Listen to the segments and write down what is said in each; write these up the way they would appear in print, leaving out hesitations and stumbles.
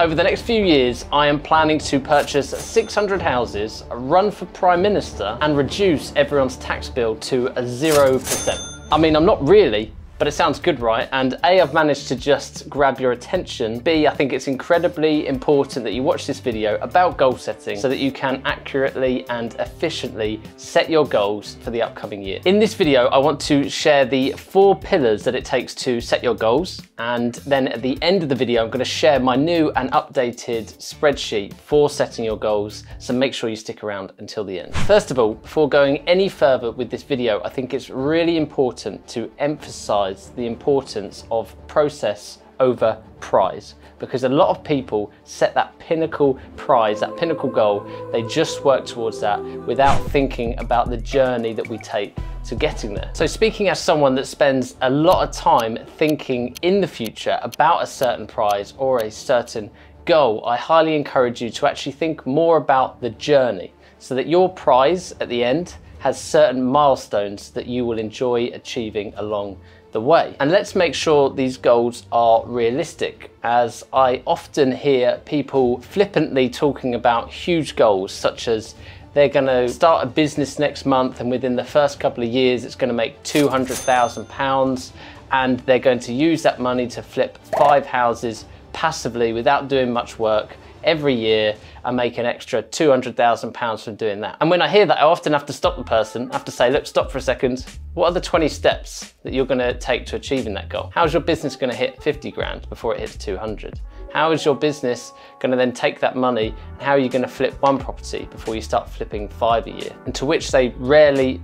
Over the next few years, I am planning to purchase 600 houses, run for Prime Minister, and reduce everyone's tax bill to 0%. I mean, I'm not really, but it sounds good, right? And A, I've managed to just grab your attention. B, I think it's incredibly important that you watch this video about goal setting so that you can accurately and efficiently set your goals for the upcoming year. In this video, I want to share the 4 pillars that it takes to set your goals. And then at the end of the video, I'm going to share my new and updated spreadsheet for setting your goals. So make sure you stick around until the end. First of all, before going any further with this video, I think it's really important to emphasize the importance of process over prize, because a lot of people set that pinnacle prize, that pinnacle goal, they just work towards that without thinking about the journey that we take to getting there. So speaking as someone that spends a lot of time thinking in the future about a certain prize or a certain goal, I highly encourage you to actually think more about the journey so that your prize at the end has certain milestones that you will enjoy achieving along the way. And let's make sure these goals are realistic, as I often hear people flippantly talking about huge goals, such as they're going to start a business next month and within the first couple of years it's going to make £200,000, and they're going to use that money to flip 5 houses passively without doing much work every year and make an extra £200,000 from doing that. And when I hear that, I often have to stop the person. I have to say, look, stop for a second. What are the 20 steps that you're gonna take to achieving that goal? How is your business gonna hit 50 grand before it hits 200? How is your business gonna then take that money, and how are you gonna flip 1 property before you start flipping 5 a year? And to which they rarely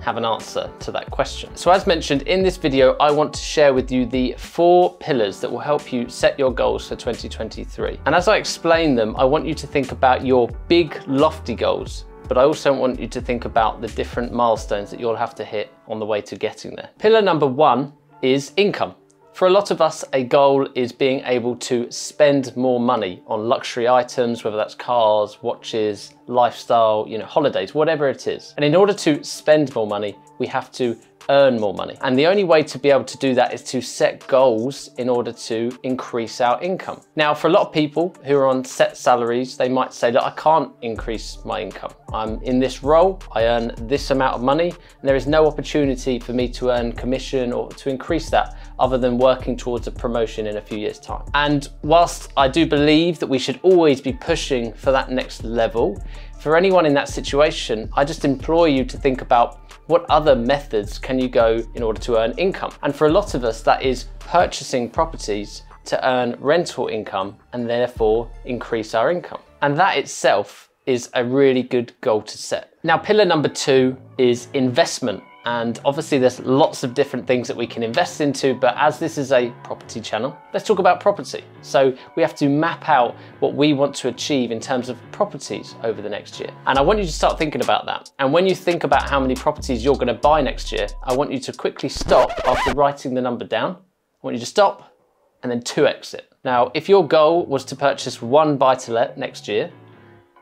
have an answer to that question. So as mentioned in this video, I want to share with you the 4 pillars that will help you set your goals for 2023. And as I explain them, I want you to think about your big, lofty goals, but I also want you to think about the different milestones that you'll have to hit on the way to getting there. Pillar number 1 is income. For a lot of us, a goal is being able to spend more money on luxury items, whether that's cars, watches, lifestyle, holidays, whatever it is. And in order to spend more money, we have to earn more money. And the only way to be able to do that is to set goals in order to increase our income. Now, for a lot of people who are on set salaries, they might say, look, I can't increase my income. I'm in this role, I earn this amount of money, and there is no opportunity for me to earn commission or to increase that other than working towards a promotion in a few years' time. And whilst I do believe that we should always be pushing for that next level, for anyone in that situation, I just implore you to think about what other methods can you go in order to earn income? And for a lot of us, that is purchasing properties to earn rental income and therefore increase our income. And that itself is a really good goal to set. Now, pillar number 2 is investment. And obviously there's lots of different things that we can invest into, but as this is a property channel, let's talk about property. So we have to map out what we want to achieve in terms of properties over the next year. And I want you to start thinking about that. And when you think about how many properties you're going to buy next year, I want you to quickly stop after writing the number down. I want you to stop and then 2x it. Now, if your goal was to purchase 1 buy-to-let next year,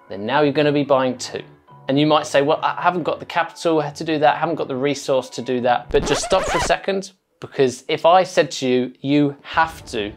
then now you're going to be buying 2. And you might say, well, I haven't got the capital to do that, I haven't got the resource to do that. But just stop for a second, because if I said to you, you have to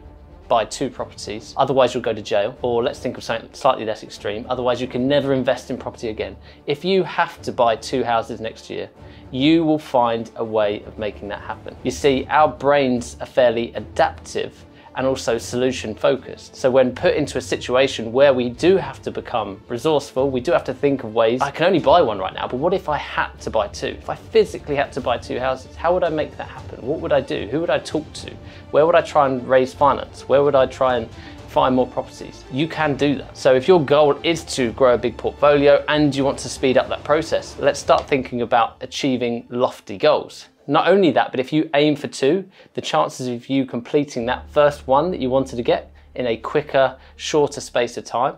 buy 2 properties, otherwise you'll go to jail, or let's think of something slightly less extreme, otherwise you can never invest in property again. If you have to buy 2 houses next year, you will find a way of making that happen. You see, our brains are fairly adaptive and also solution focused. So when put into a situation where we do have to become resourceful, we do have to think of ways, I can only buy 1 right now, but what if I had to buy 2? If I physically had to buy 2 houses, how would I make that happen? What would I do? Who would I talk to? Where would I try and raise finance? Where would I try and find more properties? You can do that. So if your goal is to grow a big portfolio and you want to speed up that process, let's start thinking about achieving lofty goals. Not only that, but if you aim for 2, the chances of you completing that first 1 that you wanted to get in a quicker, shorter space of time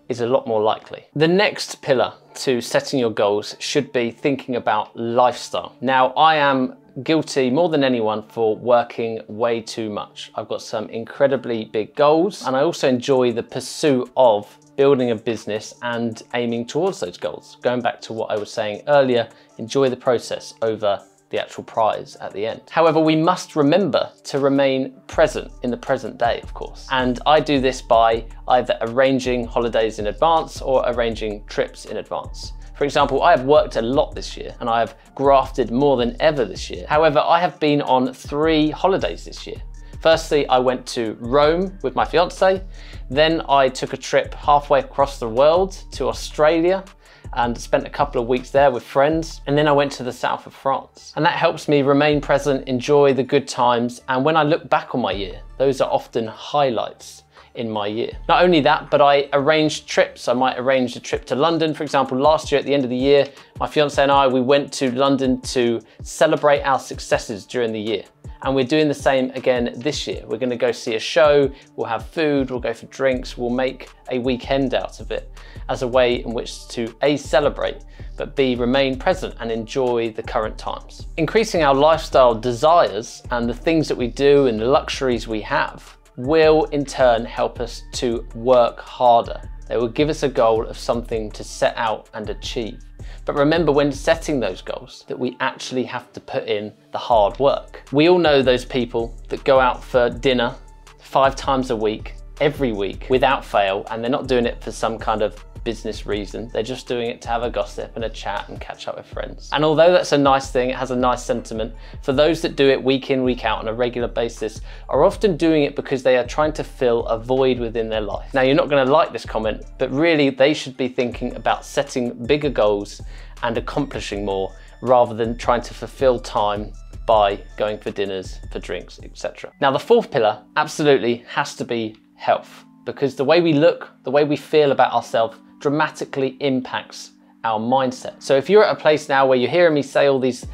is a lot more likely. The next pillar to setting your goals should be thinking about lifestyle. Now, I am guilty more than anyone for working way too much. I've got some incredibly big goals, and I also enjoy the pursuit of building a business and aiming towards those goals. Going back to what I was saying earlier, enjoy the process over the actual prize at the end. However, we must remember to remain present in the present day, of course. And I do this by either arranging holidays in advance or arranging trips in advance. For example, I have worked a lot this year and I have grafted more than ever this year. However, I have been on 3 holidays this year. Firstly, I went to Rome with my fiance. Then I took a trip halfway across the world to Australia and spent a couple of weeks there with friends. And then I went to the south of France. And that helps me remain present, enjoy the good times. And when I look back on my year, those are often highlights in my year. Not only that, but I arranged trips. I might arrange a trip to London. For example, last year at the end of the year, my fiance and I, we went to London to celebrate our successes during the year. And we're doing the same again this year. We're gonna go see a show, we'll have food, we'll go for drinks, we'll make a weekend out of it as a way in which to A, celebrate, but B, remain present and enjoy the current times. Increasing our lifestyle desires and the things that we do and the luxuries we have will in turn help us to work harder. They will give us a goal of something to set out and achieve. But remember, when setting those goals, that we actually have to put in the hard work. We all know those people that go out for dinner 5 times a week, every week, without fail, and they're not doing it for some kind of business reason. They're just doing it to have a gossip and a chat and catch up with friends. And although that's a nice thing, it has a nice sentiment, for those that do it week in, week out on a regular basis are often doing it because they are trying to fill a void within their life. Now, you're not going to like this comment, but really they should be thinking about setting bigger goals and accomplishing more rather than trying to fulfill time by going for dinners, for drinks, etc. Now, the 4th pillar absolutely has to be health, because the way we look, the way we feel about ourselves dramatically impacts our mindset. So if you're at a place now where you're hearing me say all these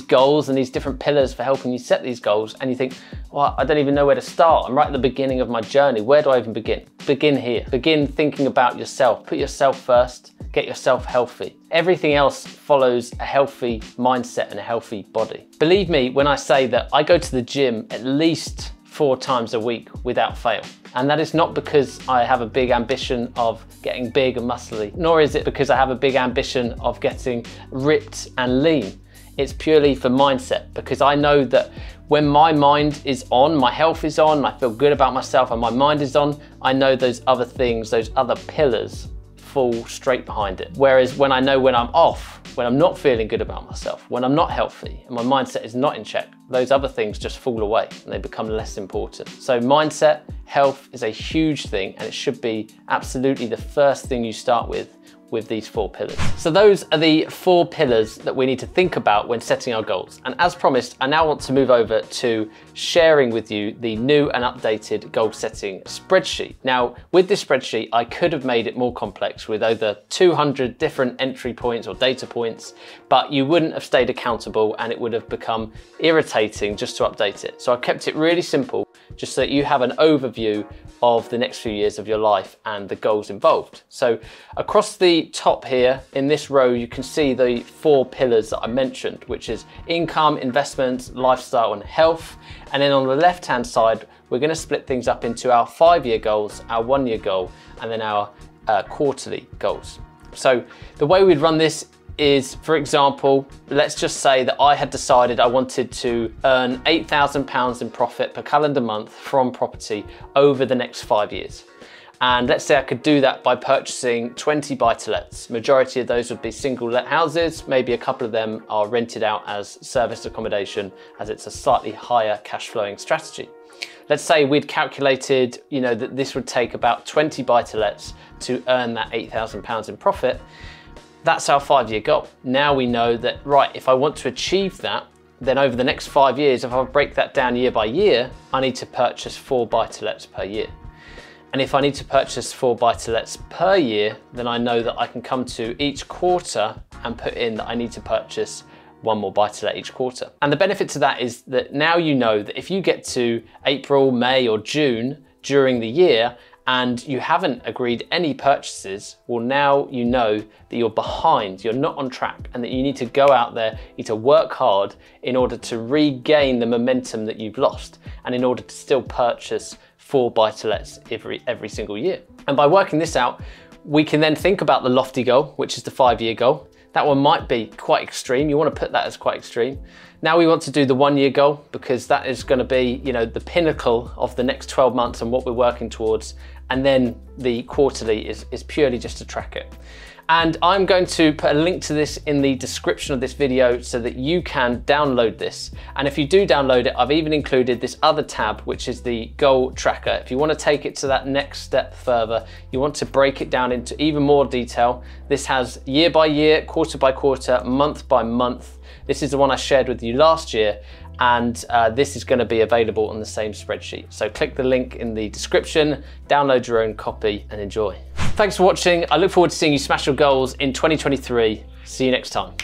goals and these different pillars for helping you set these goals, and you think, well, I don't even know where to start. I'm right at the beginning of my journey. Where do I even begin? Begin here. Begin thinking about yourself. Put yourself first. Get yourself healthy. Everything else follows a healthy mindset and a healthy body. Believe me when I say that I go to the gym at least 4 times a week without fail. And that is not because I have a big ambition of getting big and muscly, nor is it because I have a big ambition of getting ripped and lean. It's purely for mindset, because I know that when my mind is on, my health is on, I feel good about myself and my mind is on, I know those other things, those other pillars fall straight behind it. Whereas when I know when I'm off, when I'm not feeling good about myself, when I'm not healthy and my mindset is not in check, those other things just fall away and they become less important. So mindset, health is a huge thing, and it should be absolutely the first thing you start with these 4 pillars. So those are the 4 pillars that we need to think about when setting our goals. And as promised, I now want to move over to sharing with you the new and updated goal setting spreadsheet. Now, with this spreadsheet, I could have made it more complex with over 200 different entry points or data points, but you wouldn't have stayed accountable and it would have become irritating just to update it. So I kept it really simple, just so that you have an overview of the next few years of your life and the goals involved. So across the top here in this row, you can see the 4 pillars that I mentioned, which is income, investments, lifestyle and health. And then on the left hand side, we're going to split things up into our 5-year goals, our 1-year goal, and then our quarterly goals. So the way we'd run this is, for example, let's just say that I had decided I wanted to earn £8,000 in profit per calendar month from property over the next 5 years. And let's say I could do that by purchasing 20 buy-to-lets. Majority of those would be single let houses. Maybe a couple of them are rented out as service accommodation, as it's a slightly higher cash flowing strategy. Let's say we'd calculated, that this would take about 20 buy-to-lets to earn that £8,000 in profit. That's our 5-year goal. Now we know that, right, if I want to achieve that, then over the next 5 years, if I break that down year by year, I need to purchase 4 buy-to-lets per year. And if I need to purchase 4 buy-to-lets per year, then I know that I can come to each quarter and put in that I need to purchase 1 more buy-to-let each quarter. And the benefit to that is that now you know that if you get to April, May or June during the year and you haven't agreed any purchases, well, now you know that you're behind, you're not on track, and that you need to go out there, you need to work hard in order to regain the momentum that you've lost, and in order to still purchase 4 buy-to-lets every single year. And by working this out, we can then think about the lofty goal, which is the 5-year goal. That one might be quite extreme. You want to put that as quite extreme. Now we want to do the 1 year goal, because that is going to be, you know, the pinnacle of the next 12 months and what we're working towards. And then the quarterly is purely just to track it. And I'm going to put a link to this in the description of this video so that you can download this. And if you do download it, I've even included this other tab, which is the goal tracker. If you want to take it to that next step further, you want to break it down into even more detail. This has year by year, quarter by quarter, month by month. This is the one I shared with you last year, and this is going to be available on the same spreadsheet. So click the link in the description, download your own copy and enjoy. Thanks for watching. I look forward to seeing you smash your goals in 2023. See you next time.